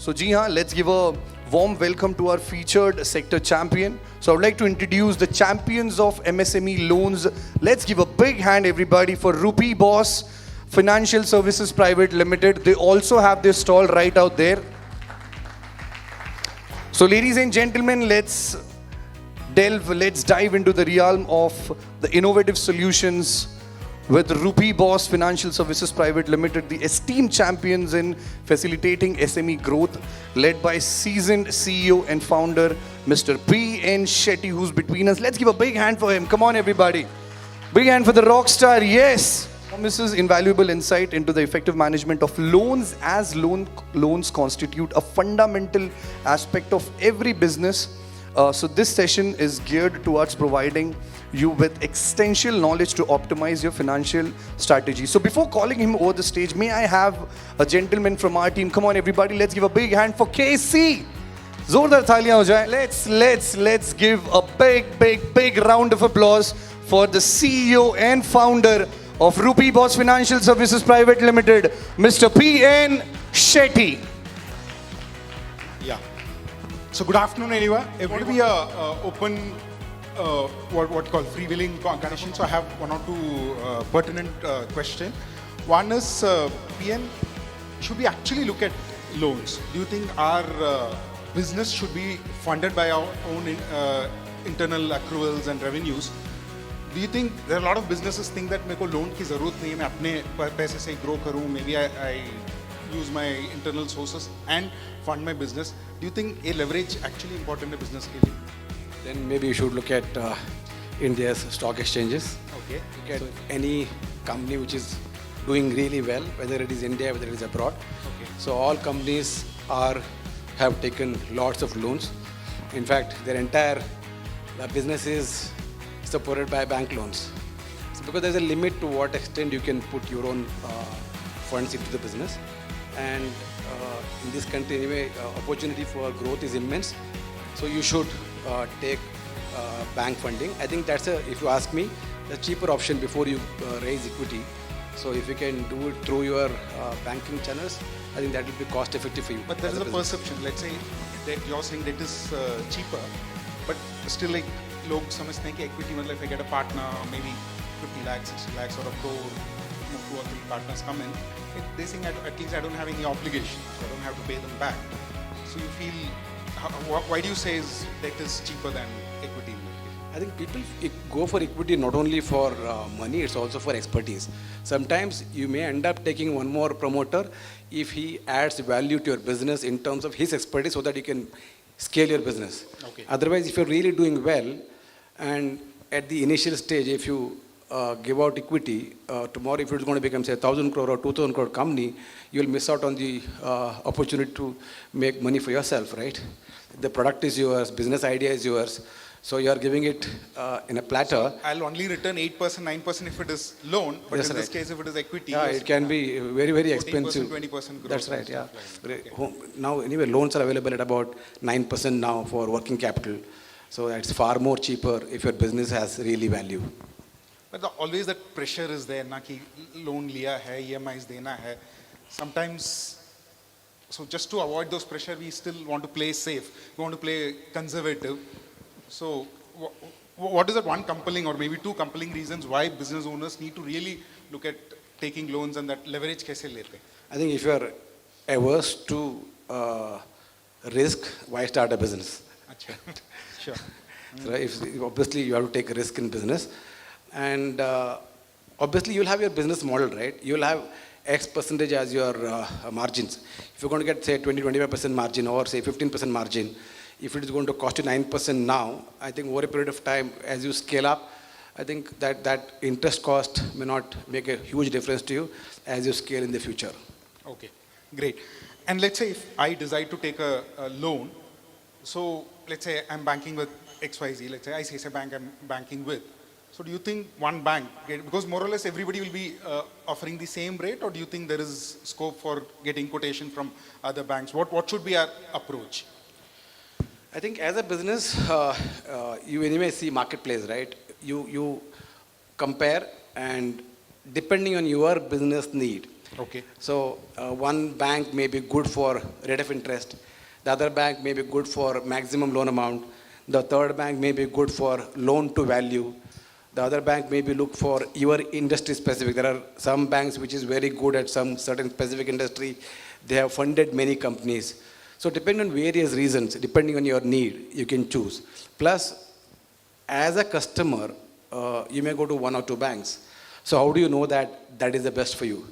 So ji haan, let's give a warm welcome to our featured sector champion. So I would like to introduce the champions of MSME loans. Let's give a big hand everybody for Rupee Boss Financial Services Private Limited. They also have their stall right out there. So ladies and gentlemen, let's dive into the realm of the innovative solutions with Rupee Boss Financial Services Private Limited, the esteemed champions in facilitating SME growth, led by seasoned CEO and founder, Mr. P.N. Shetty, who's between us. Let's give a big hand for him. Come on, everybody. Big hand for the rock star. Yes. Promises invaluable insight into the effective management of loans, as loans constitute a fundamental aspect of every business. So this session is geared towards providing you with extensive knowledge to optimize your financial strategy. So before calling him over the stage, may I have a gentleman from our team? Come on, everybody, let's give a big hand for KC. Zordar thaliyan ho jaye. Let's give a big round of applause for the CEO and founder of Rupee Boss Financial Services Private Limited, Mr. P.N. Shetty. Yeah. So good afternoon, everyone. It will be a open, what called freewheeling condition. So I have one or two pertinent questions. One is, PN, should we actually look at loans? Do you think our business should be funded by our own internal accruals and revenues? Do you think there are a lot of businesses think that मेरे को loan की ज़रूरत नहीं है, मैं अपने पैसे से grow करूँ, maybe I use my internal sources and fund my business? Do you think a leverage actually important in business के लिए? Then maybe you should look at India's stock exchanges. Okay. Look at any company which is doing really well, whether it is India, whether it is abroad. Okay. So all companies have taken lots of loans. In fact, their entire business is supported by bank loans. So because there's a limit to what extent you can put your own funds into the business. And in this country anyway, opportunity for growth is immense. So you should take bank funding. I think that's if you ask me, the cheaper option before you raise equity. So if you can do it through your banking channels, I think that will be cost effective for you. But there is a perception. Let's say that you're saying that is cheaper, but still like लोग समझते हैं कि equity मतलब if I get a partner, maybe 50 lakhs, 60 lakhs or a crore, 2 or 3 partners come in, they think at least I don't have any obligation, so I don't have to pay them back. So you feel, why do you say debt is cheaper than equity? I think people go for equity not only for money, it's also for expertise. Sometimes you may end up taking one more promoter if he adds value to your business in terms of his expertise so that you can scale your business. Okay. Otherwise, if you're really doing well, and at the initial stage, if you give out equity, tomorrow if it's going to become say 1,000 crore or 2,000 crore company, you'll miss out on the opportunity to make money for yourself, right? The product is yours, business idea is yours, so you are giving it in a platter. So I'll only return 8%, 9% if it is loan, but That's in this right. case if it is equity, Yeah, it can be very 14%, expensive. 20% growth. That's right, yeah. Okay. Now anyway, loans are available at about 9% now for working capital. So it's far more cheaper if your business has really value. But always that pressure is there, na ki loan liya hai, EMIs dena hai. Sometimes, so just to avoid those pressure, we still want to play safe. We want to play conservative. So what is that one compelling or maybe two compelling reasons why business owners need to really look at taking loans and that leverage kaise lete? I think if you are averse to risk, why start a business? Achha. Sure. So obviously you have to take a risk in business, and obviously you'll have your business model, right? You'll have X percentage as your margins. If you're going to get say 20-25% margin or say 15% margin, if it is going to cost you 9% now, I think over a period of time as you scale up, I think that interest cost may not make a huge difference to you as you scale in the future. Okay, great. And let's say if I decide to take a loan, so let's say I'm banking with XYZ, let's say ICICI Bank I'm banking with. So do you think one bank, because more or less everybody will be offering the same rate, or do you think there is scope for getting quotation from other banks? What should be our approach? I think as a business, you anyway see marketplace, right? You compare, and depending on your business need, Okay. So one bank may be good for rate of interest, the other bank may be good for maximum loan amount, the third bank may be good for loan to value, the other bank may be look for your industry specific. There are some banks which is very good at some certain specific industry. They have funded many companies. So depending on various reasons, depending on your need, you can choose. Plus, as a customer, you may go to one or two banks. So how do you know that that is the best for you?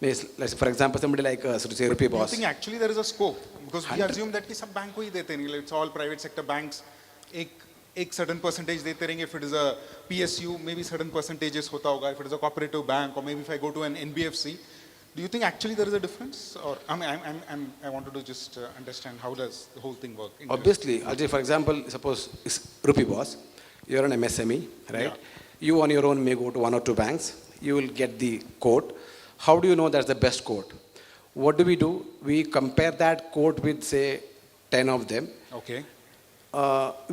Let's, for example, somebody like us, say Rupee Do you Boss. think actually there is a scope? Because we 100. assume that कि सब bank को ही देते नहीं, it's all private sector banks. एक certain percentage देते रहेंगे. If it is a PSU, maybe certain percentages होता होगा. If it is a cooperative bank, or maybe if I go to an NBFC, do you think actually there is a difference? Or I mean, I wanted to just understand how does the whole thing work? Obviously, I'll say, for example, suppose it's Rupee Boss, you're an MSME, right? Yeah. You on your own may go to one or two banks, you will get the quote. How do you know that's the best quote? What do? We compare that quote with, say, 10 of them. Okay.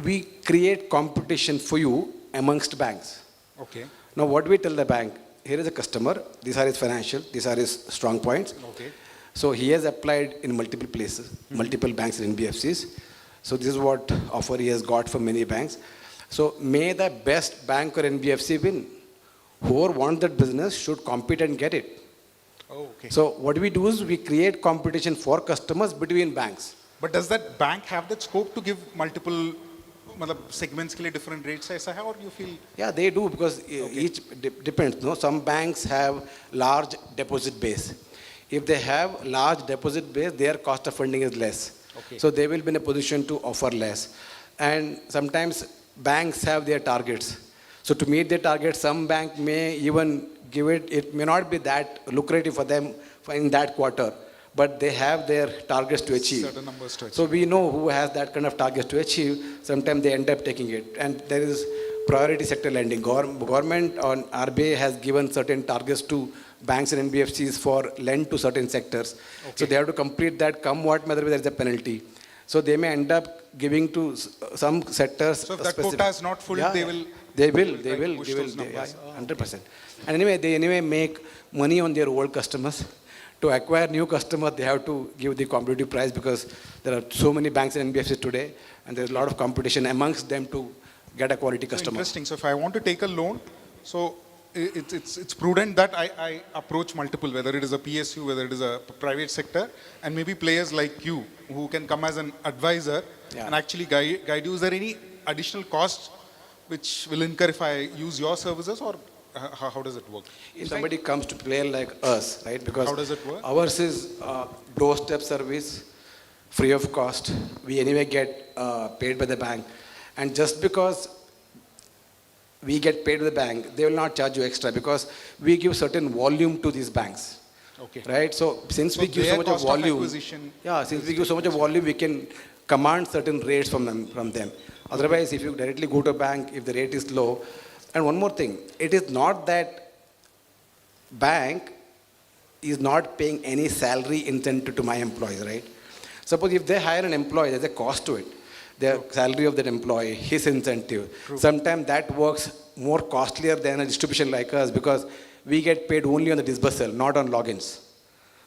We create competition for you amongst banks. Okay. Now, what we tell the bank, here is a customer, these are his financial, these are his strong points. Okay. So he has applied in multiple places, multiple banks and NBFCs. So this is what offer he has got from many banks. So may the best bank or NBFC win. Whoever wants that business should compete and get it. Oh, okay. So what we do is we create competition for customers between banks. But does that bank have that scope to give multiple मतलब segments के लिए different rates ऐसा है, or you feel? Yeah, they do because each depends. No, some banks have large deposit base. If they have large deposit base, their cost of funding is less. Okay. So they will be in a position to offer less. And sometimes banks have their targets. So to meet their targets, some bank may even give it. It may not be that lucrative for them in that quarter, but they have their targets to achieve. Certain numbers to achieve. So we know who has that kind of targets to achieve. Sometimes they end up taking it. And there is priority sector lending. Government on RBI has given certain targets to banks and NBFCs for lend to certain sectors. Okay. So they have to complete that, come what matter, there is a penalty. So they may end up giving to some sectors. So if that quota is not full, Yeah, they will. They will. push those numbers. 100%. And they make money on their old customers. To acquire new customers, they have to give the competitive price because there are so many banks and NBFCs today, and there's a lot of competition amongst them to get a quality So customer. interesting. So if I want to take a loan, so it's prudent that I approach multiple, whether it is a PSU, whether it is a private sector, and maybe players like you who can come as an advisor and actually guide you. Is there any additional cost which will incur if I use your services, or how does it work? If somebody comes to play like us, right? Because How does it work? ours is doorstep service, free of cost. We anyway get paid by the bank, and just because we get paid by the bank, they will not charge you extra because we give certain volume to these banks. Okay. Right? So since So we give so their much of cost of volume, acquisition since we give so much of volume, we can command certain rates from them. Otherwise, if you directly go to a bank, if the rate is low, and one more thing, it is not that bank is not paying any salary incentive to my employees, right? Suppose if they hire an employee, there's a cost to it. The salary of that employee, his incentive. Sometimes that works more costlier than a distribution like us because we get paid only on the disbursal, not on logins.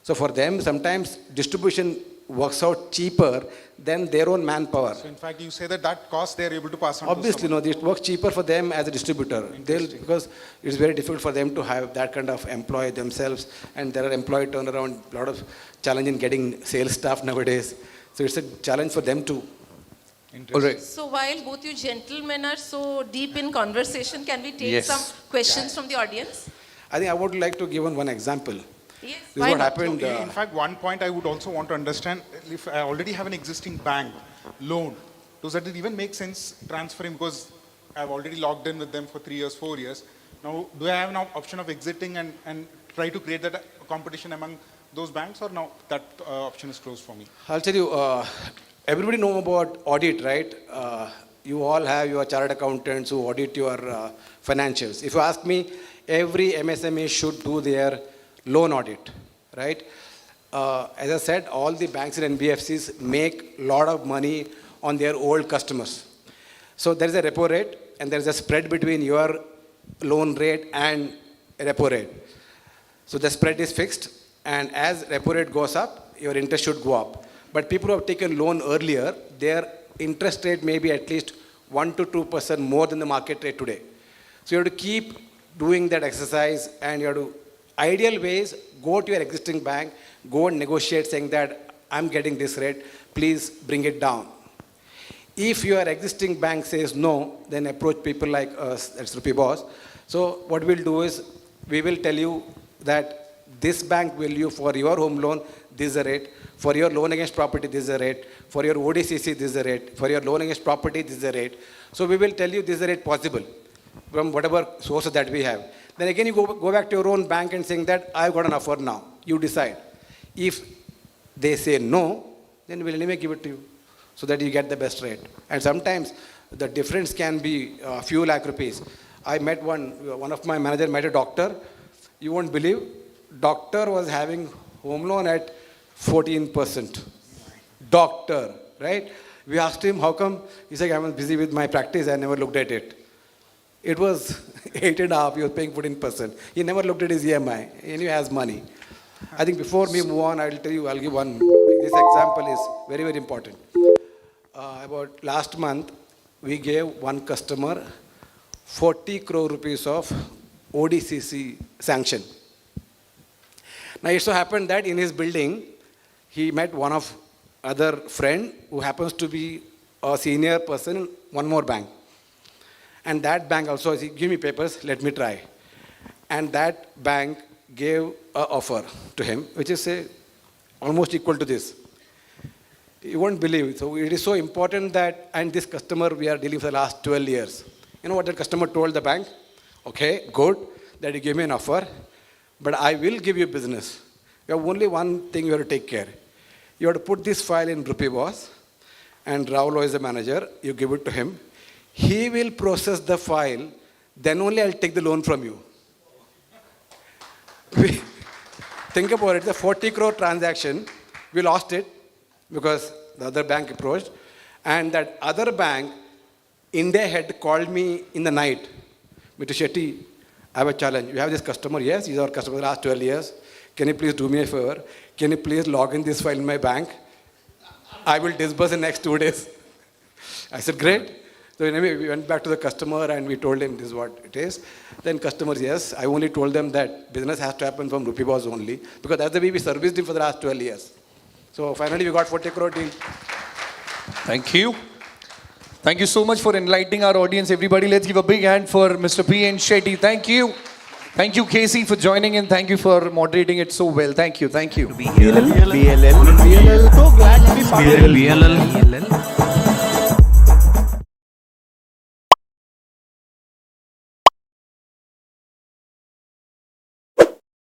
So for them, sometimes distribution works out cheaper than their own manpower. So in fact, you say that cost they are able to pass on. Obviously, to no, it works cheaper for them as a distributor. Because it's very difficult for them to have that kind of employee themselves, and there are employee turnaround, a lot of challenge in getting sales staff nowadays. So it's a challenge for them too. All right. So while both you gentlemen are so deep in conversation, can we take Yes. some questions from the audience? I think I would like to give one example. Yes. This is Why what not? happened. In fact, one point I would also want to understand, if I already have an existing bank loan, does that even make sense transferring, because I've already logged in with them for 3 years, 4 years. Now, do I have an option of exiting and try to create that competition among those banks, or now that option is closed for me? I'll tell you, everybody know about audit, right? You all have your chartered accountants who audit your financials. If you ask me, every MSME should do their loan audit, right? As I said, all the banks and NBFCs make a lot of money on their old customers. So there is a repo rate and there is a spread between your loan rate and repo rate. So the spread is fixed And as repo rate goes up, your interest should go up. But people who have taken loan earlier, their interest rate may be at least 1 to 2% more than the market rate today. So you have to keep doing that exercise, and you have to, ideal ways, go to your existing bank, go and negotiate saying that I'm getting this rate, please bring it down. If your existing bank says no, then approach people like us, that's Rupee Boss. So what we'll do is, we will tell you that this bank will you for your home loan, this is the rate. For your loan against property, this is the rate. For your ODCC, this is the rate. For your loan against property, this is the rate. So we will tell you this is the rate possible from whatever sources that we have. Then again, you go back to your own bank and saying that I've got an offer now. You decide. If they say no, then we'll anyway give it to you so that you get the best rate. And sometimes the difference can be a few lakh rupees. I met one of my manager met a doctor. You won't believe, doctor was having home loan at 14%. Doctor, right? We asked him, how come? He said, I was busy with my practice, I never looked at it. It was 8.5, he was paying 14%. He never looked at his EMI, and he has money. I think before we move on, I'll give one. This example is very, very important. About last month, we gave one customer 40 crore rupees of ODCC sanction. Now, it so happened that in his building, he met one of other friend who happens to be a senior person in one more bank. And that bank also said, give me papers, let me try. And that bank gave an offer to him, which is almost equal to this. You won't believe. So it is so important that, and this customer we are dealing for the last 12 years. You know what the customer told the bank? Okay, good, that you gave me an offer, but I will give you business. You have only one thing you have to take care. You have to put this file in Rupee Boss, and Raul is the manager, you give it to him. He will process the file, then only I'll take the loan from you. Think about it, the 40 crore transaction, we lost it because the other bank approached, and that other bank in their head called me in the night. Mr. Shetty, I have a challenge. You have this customer, yes, he's our customer for the last 12 years. Can you please do me a favor? Can you please log in this file in my bank? I will disburse in the next 2 days. I said, great. So anyway, we went back to the customer and we told him this is what it is. Then customers, yes, I only told them that business has to happen from Rupee Boss only, because that's the way we serviced him for the last 12 years. So finally we got 40 crore deal. Thank you. Thank you so much for enlightening our audience, everybody. Let's give a big hand for Mr. P.N. Shetty. Thank you. Thank you, Casey, for joining in. Thank you for moderating it so well. Thank you. Thank you. BLL. So glad to be part of it.